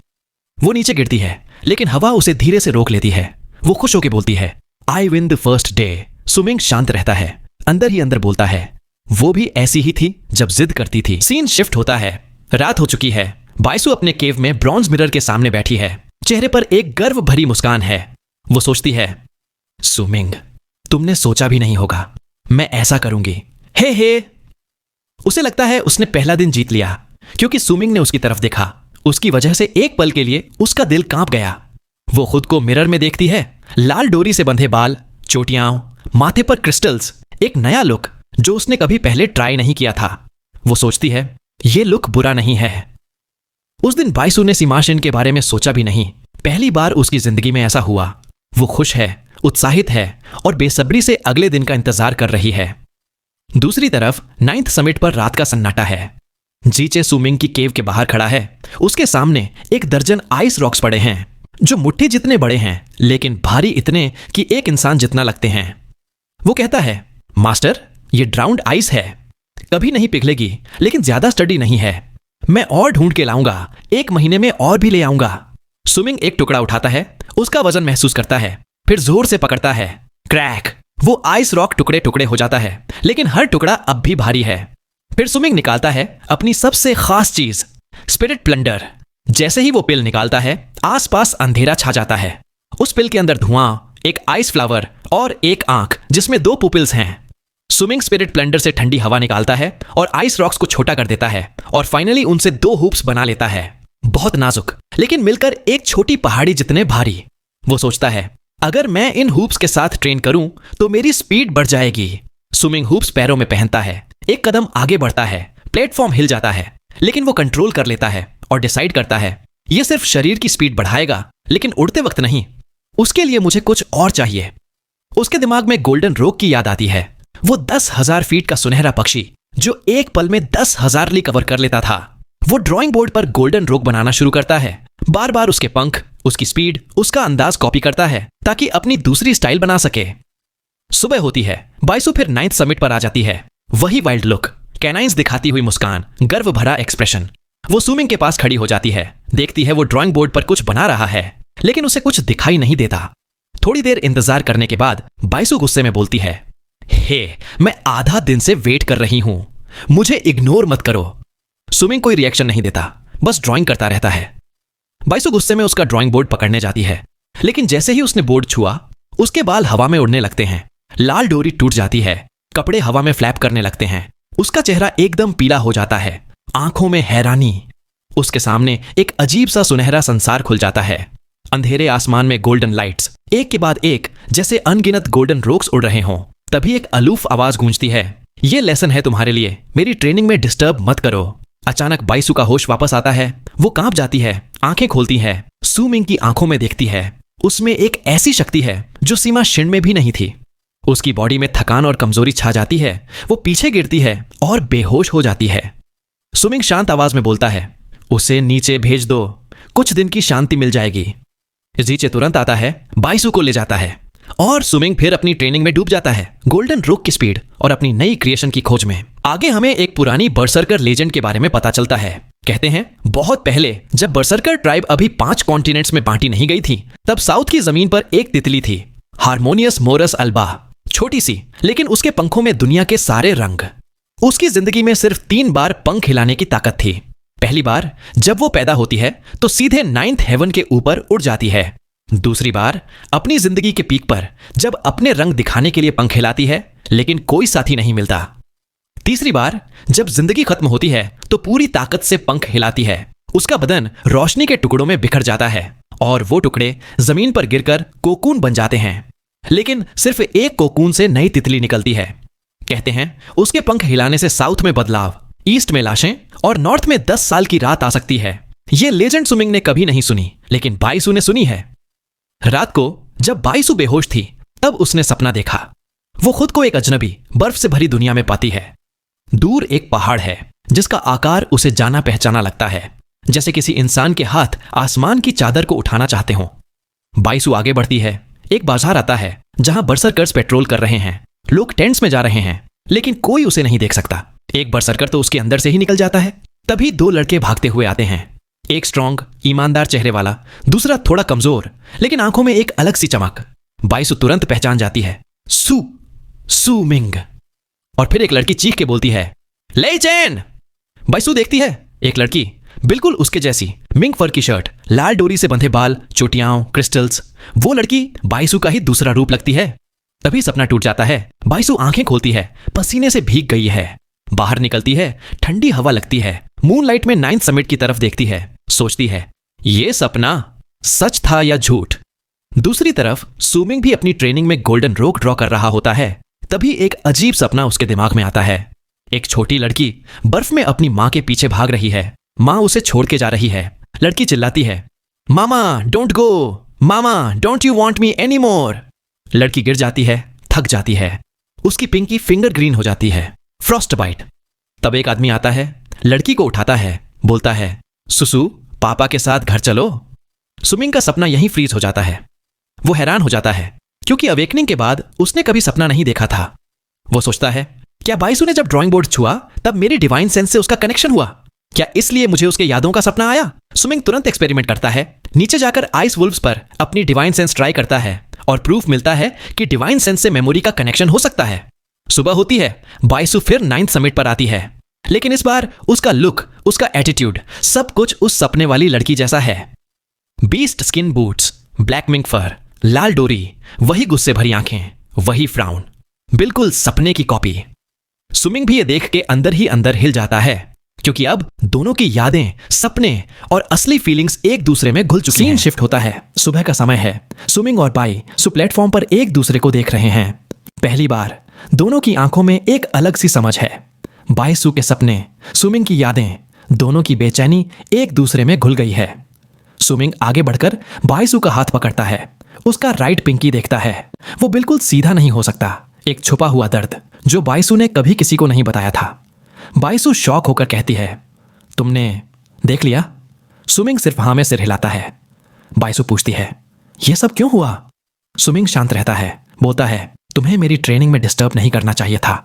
वो नीचे गिरती है, लेकिन हवा उसे धीरे से रोक लेती है। वो खुश होकर बोलती है, I win the first day. Swimming शांत रहता है, अंदर ही अंदर बोलता है, वो भी ऐसी ही थी जब जिद करती थी। सीन शिफ्ट होता है। रात हो चुकी है। बाइसू अपने केव में ब्रॉन्ज मिरर के सामने बैठी है। चेहरे पर एक गर्व भरी मुस्कान है। वो सोचती है, सुमिंग, तुमने सोचा भी नहीं होगा मैं ऐसा करूंगी। हे। उसे लगता है उसने पहला दिन जीत लिया, क्योंकि सुमिंग ने उसकी तरफ देखा। उसकी वजह से एक पल के लिए उसका दिल कांप गया। वो खुद को मिरर में देखती है, लाल डोरी से बंधे बाल, चोटियां, माथे पर क्रिस्टल्स, एक नया लुक जो उसने कभी पहले ट्राई नहीं किया था। वो सोचती है, ये लुक बुरा नहीं है। उस दिन बाइसू ने सीमाशिन के बारे में सोचा भी नहीं। पहली बार उसकी जिंदगी में ऐसा हुआ। वो खुश है, उत्साहित है और बेसब्री से अगले दिन का इंतजार कर रही है। दूसरी तरफ 9th समिट पर रात का सन्नाटा है। जीचे सुमिंग की केव के बाहर खड़ा है। उसके सामने 1 दर्जन आइस रॉक्स पड़े हैं, जो मुट्ठी जितने बड़े हैं, लेकिन भारी इतने कि एक इंसान जितना लगते हैं। वो कहता है, मास्टर, ये ड्राउंड आइस है, कभी नहीं पिघलेगी, लेकिन ज्यादा स्टडी नहीं है। मैं और ढूंढ के लाऊंगा, 1 महीने में और भी ले आऊंगा। सुमिंग एक टुकड़ा उठाता है, उसका वजन महसूस करता है, फिर जोर से पकड़ता है। क्रैक! वो आइस रॉक टुकड़े टुकड़े हो जाता है, लेकिन हर टुकड़ा अब भी भारी है। फिर सुमिंग निकालता है अपनी सबसे खास चीज, स्पिरिट प्लंडर। जैसे ही वो पिल निकालता है, आसपास अंधेरा छा जाता है। उस पिल के अंदर धुआं, एक आइस फ्लावर और एक आंख जिसमें 2 पुपिल्स हैं। सुमिंग स्पिरिट प्लंडर से ठंडी हवा निकालता है और आइस रॉक्स को छोटा कर देता है और फाइनली उनसे 2 हुप्स बना लेता है, बहुत नाजुक, लेकिन मिलकर एक छोटी पहाड़ी जितने भारी। वो सोचता है, अगर मैं इन हुप्स के साथ ट्रेन करूं तो मेरी स्पीड बढ़ जाएगी। सुमिंग हुप्स पैरों में पहनता है, एक कदम आगे बढ़ता है, प्लेटफॉर्म हिल जाता है, लेकिन वो कंट्रोल कर लेता है और डिसाइड करता है, ये सिर्फ शरीर की स्पीड बढ़ाएगा, लेकिन उड़ते वक्त नहीं। उसके लिए मुझे कुछ और चाहिए। उसके दिमाग में गोल्डन रोक की याद आती है, वो 10,000 फीट का सुनहरा पक्षी जो एक पल में 10,000 ली कवर कर लेता था। वो ड्राइंग बोर्ड पर गोल्डन रोक बनाना शुरू करता है, बार बार उसके पंख, उसकी स्पीड, उसका अंदाज कॉपी करता है ताकि अपनी दूसरी स्टाइल बना सके। सुबह होती है। बाइसु फिर 9th समिट पर आ जाती है। वही वाइल्ड लुक, कैनाइंस दिखाती हुई मुस्कान, गर्व भरा एक्सप्रेशन। वो सुमिंग के पास खड़ी हो जाती है। देखती है वो ड्राइंग बोर्ड पर कुछ बना रहा है, लेकिन उसे कुछ दिखाई नहीं देता। थोड़ी देर इंतजार करने के बाद बाइसु गुस्से में बोलती है, हे, मैं आधा दिन से वेट कर रही हूं, मुझे इग्नोर मत करो। सुमिंग कोई रिएक्शन नहीं देता, बस ड्राइंग करता रहता है। बाइसु गुस्से में उसका ड्राइंग बोर्ड पकड़ने जाती है, लेकिन जैसे ही उसने बोर्ड छुआ, उसके बाल हवा में उड़ने लगते हैं। लाल डोरी टूट जाती है, कपड़े हवा में फ्लैप करने लगते हैं। उसका चेहरा एकदम पीला हो जाता है, आंखों में हैरानी। उसके सामने एक अजीब सा सुनहरा संसार खुल जाता है। अंधेरे आसमान में गोल्डन लाइट्स, एक के बाद एक, जैसे अनगिनत गोल्डन रोक्स उड़ रहे हों। तभी एक अलूफ आवाज गूंजती है, ये लेसन है तुम्हारे लिए, मेरी ट्रेनिंग में डिस्टर्ब मत करो। अचानक बाइसु का होश वापस आता है। वो कांप जाती है, आंखें खोलती है, सुमिंग की आंखों में देखती है। उसमें एक ऐसी शक्ति है जो सीमा शिन में भी नहीं थी। उसकी बॉडी में थकान और कमजोरी छा जाती है। वो पीछे गिरती है और बेहोश हो जाती है। सुमिंग शांत आवाज में बोलता है, उसे नीचे भेज दो, कुछ दिन की शांति मिल जाएगी। जीचे तुरंत आता है, बाइसु को ले जाता है और सुमिंग फिर अपनी ट्रेनिंग में डूब जाता है, गोल्डन रोक की स्पीड और अपनी नई क्रिएशन की खोज में। आगे हमें एक पुरानी बरसर्कर लेजेंड के बारे में पता चलता है। कहते हैं बहुत पहले, जब बरसर्कर ट्राइब अभी 5 कॉन्टिनेंट्स में बांटी नहीं गई थी, तब साउथ की जमीन पर एक तितली थी, हार्मोनियस मोरस अल्बा। छोटी सी, लेकिन उसके पंखों में दुनिया के सारे रंग। उसकी जिंदगी में सिर्फ 3 बार पंख हिलाने की ताकत थी। पहली बार जब वो पैदा होती है तो सीधे 9th हेवन के ऊपर उड़ जाती है। दूसरी बार अपनी जिंदगी के पीक पर, जब अपने रंग दिखाने के लिए पंख हिलाती है, लेकिन कोई साथी नहीं मिलता। तीसरी बार जब जिंदगी खत्म होती है तो पूरी ताकत से पंख हिलाती है। उसका बदन रोशनी के टुकड़ों में बिखर जाता है और वो टुकड़े जमीन पर गिरकर कोकून बन जाते हैं। लेकिन सिर्फ एक कोकून से नई तितली निकलती है। कहते हैं उसके पंख हिलाने से साउथ में बदलाव, ईस्ट में लाशें और नॉर्थ में 10 साल की रात आ सकती है। यह लेजेंड सुमिंग ने कभी नहीं सुनी, लेकिन बाइसु ने सुनी है। रात को जब बाइसु बेहोश थी, तब उसने सपना देखा। वो खुद को एक अजनबी, बर्फ से भरी दुनिया में पाती है। दूर एक पहाड़ है जिसका आकार उसे जाना पहचाना लगता है, जैसे किसी इंसान के हाथ आसमान की चादर को उठाना चाहते हों। बाइसु आगे बढ़ती है। एक बाजार आता है जहां बरसर्कर्स पेट्रोल कर रहे हैं। लोग टेंट्स में जा रहे हैं, लेकिन कोई उसे नहीं देख सकता। एक बरसर्कर तो उसके अंदर से ही निकल जाता है। तभी 2 लड़के भागते हुए आते हैं, एक स्ट्रांग, ईमानदार चेहरे वाला, दूसरा थोड़ा कमजोर, लेकिन आंखों में एक अलग सी चमक। बाइसु तुरंत पहचान जाती है, सू मिंग। और फिर एक लड़की चीख के बोलती है, ले चैन। बाइसु देखती है, एक लड़की बिल्कुल उसके जैसी, मिंग फर की शर्ट, लाल डोरी से बंधे बाल, चोटियां, क्रिस्टल्स। वो लड़की बाइसु का ही दूसरा रूप लगती है। तभी सपना टूट जाता है। बाइसु आंखें खोलती है, पसीने से भीग गई है। बाहर निकलती है, ठंडी हवा लगती है। मूनलाइट में 9th समिट की तरफ देखती है, सोचती है, ये सपना सच था या झूठ। दूसरी तरफ सुमिंग भी अपनी ट्रेनिंग में गोल्डन रोक ड्रॉ कर रहा होता है। तभी एक अजीब सपना उसके दिमाग में आता है। एक छोटी लड़की बर्फ में अपनी मां के पीछे भाग रही है। मां उसे छोड़ के जा रही है। लड़की चिल्लाती है, mama don't go, mama don't you want any anymore. लड़की गिर जाती है, थक जाती है। उसकी पिंकी फिंगर ग्रीन हो जाती है, फ्रॉस्ट बाइट। तब एक आदमी आता है, लड़की को उठाता है, बोलता है, सुसु पापा के साथ घर चलो। सुमिंग का सपना यहीं फ्रीज हो जाता है। वो हैरान हो जाता है, क्योंकि अवेकनिंग के बाद उसने कभी सपना नहीं देखा था। वो सोचता है, क्या बाइसु ने जब ड्राइंग बोर्ड छुआ तब मेरी डिवाइन सेंस से उसका कनेक्शन हुआ? क्या इसलिए मुझे उसके यादों का सपना आया? सुमिंग तुरंत एक्सपेरिमेंट करता है। नीचे जाकर आइस वुल्व्स पर अपनी डिवाइन सेंस ट्राई करता है और प्रूफ मिलता है कि डिवाइन सेंस से मेमोरी का कनेक्शन हो सकता है। सुबह होती है, बाइसु फिर 9th समिट पर आती है, लेकिन इस बार उसका लुक, उसका एटीट्यूड, सब कुछ उस सपने वाली लड़की जैसा है। Beast skin boots, black mink fur, लाल डोरी, वही गुस्से भरी आंखें, वही फ्राउन, बिल्कुल सपने की कॉपी। सुमिंग भी ये देख के अंदर ही अंदर हिल जाता है, क्योंकि अब दोनों की यादें, सपने और असली फीलिंग्स एक दूसरे में घुल चुकी हैं। सीन शिफ्ट होता है, सुबह का समय है। सुमिंग और बाइसु प्लेटफॉर्म पर एक दूसरे को देख रहे हैं। पहली बार दोनों की आंखों में एक अलग सी समझ है। बाइसु के सपने, सुमिंग की यादें, दोनों की बेचैनी एक दूसरे में घुल गई है। सुमिंग आगे बढ़कर बाइसु का हाथ पकड़ता है, उसका राइट पिंकी देखता है। वो बिल्कुल सीधा नहीं हो सकता, एक छुपा हुआ दर्द जो बाइसु ने कभी किसी को नहीं बताया था। बाइसु शॉक होकर कहती है, तुमने देख लिया? सुमिंग सिर्फ हाँ में सिर हिलाता है। बाइसु पूछती है, यह सब क्यों हुआ? सुमिंग शांत रहता है, बोलता है, तुम्हें मेरी ट्रेनिंग में डिस्टर्ब नहीं करना चाहिए था।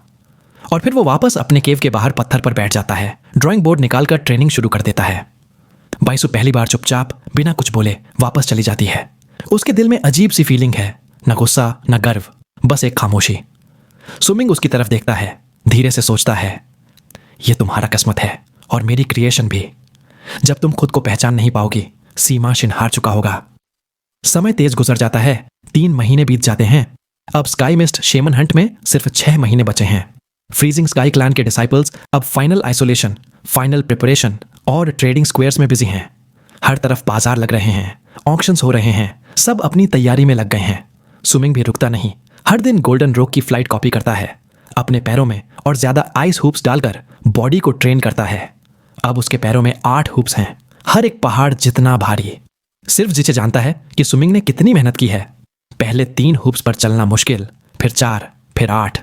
और फिर वो वापस अपने केव के बाहर पत्थर पर बैठ जाता है, ड्राइंग बोर्ड निकालकर ट्रेनिंग शुरू कर देता है। बाइसु पहली बार चुपचाप बिना कुछ बोले वापस चली जाती है। उसके दिल में अजीब सी फीलिंग है, न गुस्सा न गर्व, बस एक खामोशी। सुमिंग उसकी तरफ देखता है, धीरे से सोचता है, ये तुम्हारा किस्मत है और मेरी क्रिएशन भी। जब तुम खुद को पहचान नहीं पाओगी, सीमा शिन हार चुका होगा। समय तेज गुजर जाता है, 3 महीने बीत जाते हैं। अब स्काई मिस्ट शेमन हंट में सिर्फ 6 महीने बचे हैं। फ्रीजिंग स्काई क्लैन के डिसाइपल्स अब फाइनल आइसोलेशन, फाइनल प्रिपरेशन और ट्रेडिंग स्क्वेयर्स में बिजी हैं। हर तरफ बाजार लग रहे हैं, ऑक्शंस हो रहे हैं, सब अपनी तैयारी में लग गए हैं। सुमिंग भी रुकता नहीं, हर दिन गोल्डन रोक की फ्लाइट कॉपी करता है, अपने पैरों में और ज्यादा आइस हुप्स डालकर बॉडी को ट्रेन करता है। अब उसके पैरों में 8 हुप्स हैं, हर एक पहाड़ जितना भारी। सिर्फ जिसे जानता है कि सुमिंग ने कितनी मेहनत की है। पहले 3 हुप्स पर चलना मुश्किल, फिर 4, फिर 8।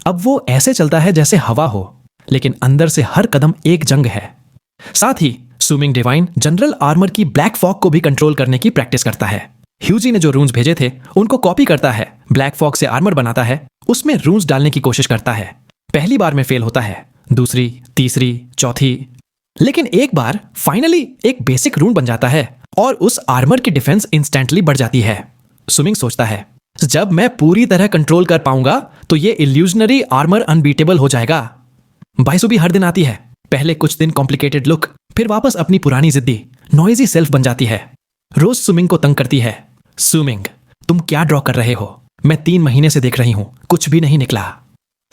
अब वो ऐसे चलता है जैसे हवा हो, लेकिन अंदर से हर कदम एक जंग है। साथ ही सुमिंग डिवाइन जनरल आर्मर की ब्लैक फॉग को भी कंट्रोल करने की प्रैक्टिस करता है। ह्यूजी ने जो रून्स भेजे थे उनको कॉपी करता है, ब्लैक फॉग से आर्मर बनाता है, उसमें रून्स डालने की कोशिश करता है। पहली बार में फेल होता है, दूसरी, तीसरी, चौथी, लेकिन एक बार फाइनली एक बेसिक रून बन जाता है और उस आर्मर की डिफेंस इंस्टेंटली बढ़ जाती है। सुमिंग सोचता है, जब मैं पूरी तरह कंट्रोल कर पाऊंगा तो ये इल्यूजनरी आर्मर अनबीटेबल हो जाएगा। बाइसु भी हर दिन आती है, पहले कुछ दिन कॉम्प्लिकेटेड लुक, फिर वापस अपनी पुरानी जिद्दी नॉइजी सेल्फ बन जाती है। रोज सुमिंग को तंग करती है, सुमिंग तुम क्या ड्रॉ कर रहे हो? मैं 3 महीने से देख रही हूं, कुछ भी नहीं निकला।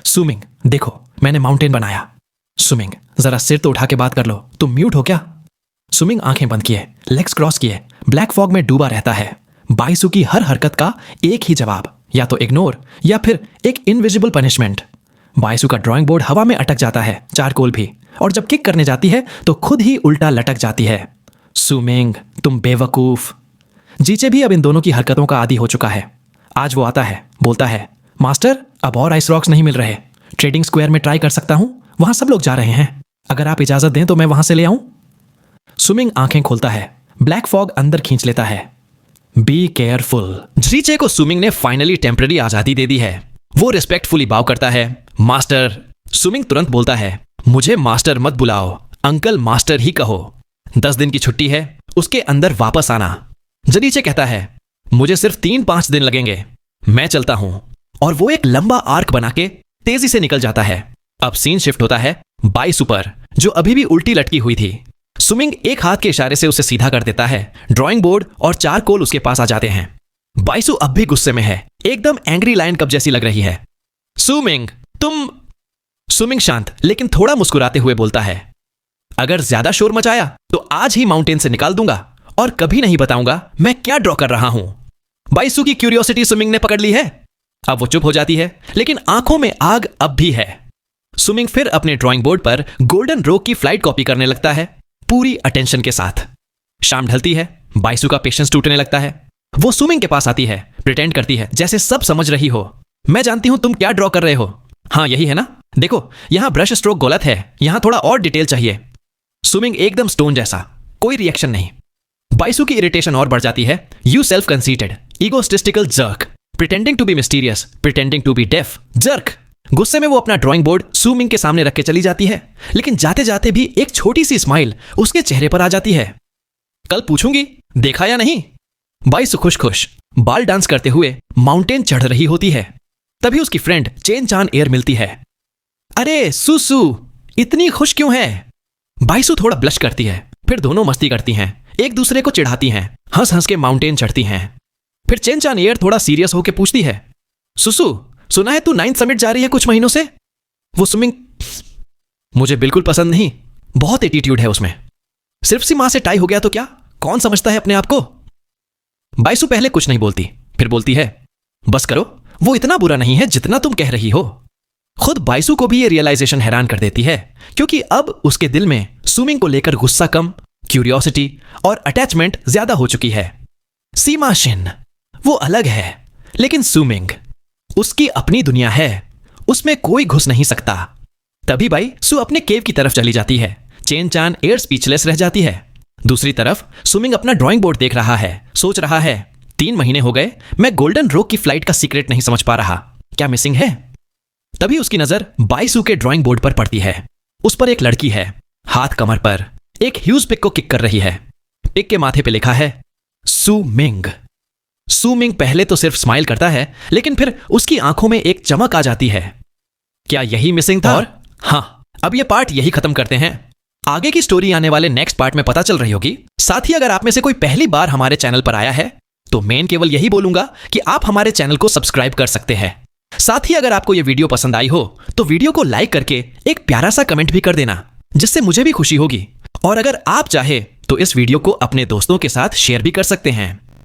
सुमिंग देखो मैंने माउंटेन बनाया। सुमिंग जरा सिर तो उठा के बात कर लो, तुम म्यूट हो क्या? सुमिंग आंखें बंद किए, लेग्स क्रॉस किए, ब्लैक फॉग में डूबा रहता है। बाइसु की हर हरकत का एक ही जवाब, या तो इग्नोर या फिर एक इनविजिबल पनिशमेंट। बाइसु का ड्राइंग बोर्ड हवा में अटक जाता है, चारकोल भी, और जब किक करने जाती है तो खुद ही उल्टा लटक जाती है। सुमिंग तुम बेवकूफ। जीचे भी अब इन दोनों की हरकतों का आदी हो चुका है। आज वो आता है, बोलता है, मास्टर अब और आइस रॉक्स नहीं मिल रहे, ट्रेडिंग स्क्वायर में ट्राई कर सकता हूं, वहां सब लोग जा रहे हैं, अगर आप इजाजत दें तो मैं वहां से ले आऊं। सुमिंग आंखें खोलता है, ब्लैक फॉग अंदर खींच लेता है। Be careful. जीचे को सुमिंग ने फाइनली टेम्पररी आजादी दे दी है। वो रिस्पेक्टफुली बाव करता है, मास्टर। सुमिंग तुरंत बोलता है, मुझे मास्टर मत बुलाओ, अंकल मास्टर ही कहो। 10 दिन की छुट्टी है, उसके अंदर वापस आना। जरीचे कहता है, मुझे सिर्फ 3-5 दिन लगेंगे, मैं चलता हूं। और वो एक लंबा आर्क बना के तेजी से निकल जाता है। अब सीन शिफ्ट होता है बाइसु पर, जो अभी भी उल्टी लटकी हुई थी। सुमिंग एक हाथ के इशारे से उसे सीधा कर देता है। ड्राइंग बोर्ड और चारकोल उसके पास आ जाते हैं। बाइसु अब भी गुस्से में है, एकदम एंग्री लायन कब जैसी लग रही है। सुमिंग तुम। सुमिंग शांत लेकिन थोड़ा मुस्कुराते हुए बोलता है, अगर ज्यादा शोर मचाया तो आज ही माउंटेन से निकाल दूंगा और कभी नहीं बताऊंगा मैं क्या ड्रॉ कर रहा हूं। बाइसु की क्यूरियोसिटी सुमिंग ने पकड़ ली है। अब वो चुप हो जाती है, लेकिन आंखों में आग अब भी है। सुमिंग फिर अपने ड्राइंग बोर्ड पर गोल्डन रोक की फ्लाइट कॉपी करने लगता है, पूरी अटेंशन के साथ। शाम ढलती है, बाइसु का पेशेंस टूटने लगता है। वो सुमिंग के पास आती है, प्रिटेंड करती है जैसे सब समझ रही हो। मैं जानती हूं तुम क्या ड्रॉ कर रहे हो। हाँ यही है ना, देखो यहां ब्रश स्ट्रोक गलत है, यहां थोड़ा और डिटेल चाहिए। सुमिंग एकदम स्टोन जैसा, कोई रिएक्शन नहीं। बाइसु की इरिटेशन और बढ़ जाती है। You self conceited, egotistical jerk, pretending to be mysterious, pretending to be deaf, jerk. गुस्से में वो अपना ड्राइंग बोर्ड सुमिंग के सामने रख के चली जाती है, लेकिन जाते जाते भी एक छोटी सी स्माइल उसके चेहरे पर आ जाती है। कल पूछूंगी देखा या नहीं। बाइसु खुश खुश बाल डांस करते हुए माउंटेन चढ़ रही होती है। तभी उसकी फ्रेंड चेन चान एयर मिलती है। अरे सुसु इतनी खुश क्यों है? बाइसु थोड़ा ब्लश करती है, फिर दोनों मस्ती करती हैं, एक दूसरे को चिढ़ाती हैं, हंस हंस के माउंटेन चढ़ती हैं। फिर चेन चान एयर थोड़ा सीरियस होकर पूछती है, सुसु सुना है तू 9th समिट जा रही है कुछ महीनों से? वो सुमिंग, मुझे बिल्कुल पसंद नहीं, बहुत एटीट्यूड है उसमें। सिर्फ सी मां से टाई हो गया तो क्या, कौन समझता है अपने आप को? बाइसु पहले कुछ नहीं बोलती, फिर बोलती है, बस करो, वो इतना बुरा नहीं है जितना तुम कह रही हो। खुद बाइसु को भी ये रियलाइजेशन हैरान कर देती है, क्योंकि अब उसके दिल में सुमिंग को लेकर गुस्सा कम, क्यूरियोसिटी और अटैचमेंट ज्यादा हो चुकी है। सीमा शिन वो अलग है, लेकिन सुमिंग उसकी अपनी दुनिया है, उसमें कोई घुस नहीं सकता। तभी बाइसु अपने केव की तरफ चली जाती है। चेन चान एयर स्पीचलेस रह जाती है। दूसरी तरफ सुमिंग अपना ड्राइंग बोर्ड देख रहा है, सोच रहा है, 3 महीने हो गए मैं गोल्डन रोक की फ्लाइट का सीक्रेट नहीं समझ पा रहा। क्या मिसिंग है? तभी उसकी नजर बाईसू के ड्राइंग बोर्ड पर पड़ती है। उस पर एक लड़की है, हाथ कमर पर, एक ह्यूज पिक को किक कर रही है। पिक के माथे पे लिखा है सू मिंग। सू मिंग पहले तो सिर्फ स्माइल करता है, लेकिन फिर उसकी आंखों में एक चमक आ जाती है। क्या यही मिसिंग था? और हाँ, अब ये पार्ट यही खत्म करते हैं। आगे की स्टोरी आने वाले नेक्स्ट पार्ट में पता चल रही होगी। साथ ही अगर आप में से कोई पहली बार हमारे चैनल पर आया है तो मैं केवल यही बोलूंगा कि आप हमारे चैनल को सब्सक्राइब कर सकते हैं। साथ ही अगर आपको यह वीडियो पसंद आई हो तो वीडियो को लाइक करके एक प्यारा सा कमेंट भी कर देना, जिससे मुझे भी खुशी होगी। और अगर आप चाहे तो इस वीडियो को अपने दोस्तों के साथ शेयर भी कर सकते हैं।